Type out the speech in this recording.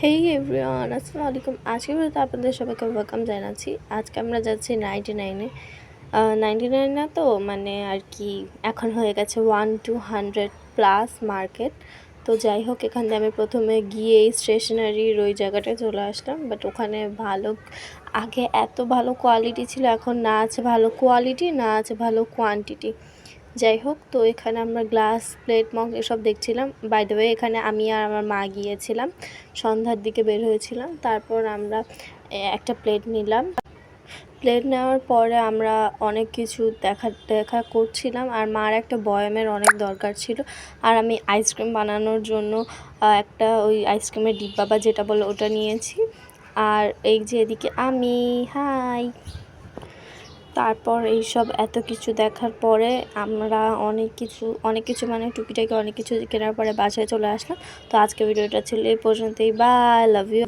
হেই everyone, আসসালামু আলাইকুম। আজকে ভিডিওতে আপনাদের সবাইকে ওয়েলকাম জানাচ্ছি। আজকে আমরা যাচ্ছি 99-এ। 99 না তো মানে আর কি এখন হয়ে গেছে 1-200+ মার্কেট। তো যাই হোক, এখান থেকে আমি প্রথমে গিয়ে স্টেশনারির ওই জায়গাটায় চলে আসলাম। বাট ওখানে আগে এত ভালো কোয়ালিটি ছিল, এখন না আছে ভালো কোয়ালিটি, না আছে ভালো কোয়ান্টিটি। যাই হোক, তো এখানে আমরা গ্লাস, প্লেট, মগ এসব দেখছিলাম। বাই দ্য ওয়ে, এখানে আমি আর আমার মা গিয়েছিলাম, সন্ধ্যার দিকে বের হয়েছিলাম। তারপর আমরা একটা প্লেট নিলাম। প্লেট নেওয়ার পরে আমরা অনেক কিছু দেখা করছিলাম। আর মার একটা বয়ামের অনেক দরকার ছিল। আর আমি আইসক্রিম বানানোর জন্য একটা ওই আইসক্রিমের ডিব্বা বা যেটা বলে ওটা নিয়েছি। আর এই যে এদিকে আমি, হাই। তারপর এইসব এত কিছু দেখার পরে আমরা অনেক কিছু মানে টুকিটাকি অনেক কিছু কেনার পরে বাসায় চলে আসলাম। তো আজকে ভিডিওটা ছিল এই পর্যন্তই। Bye, love you.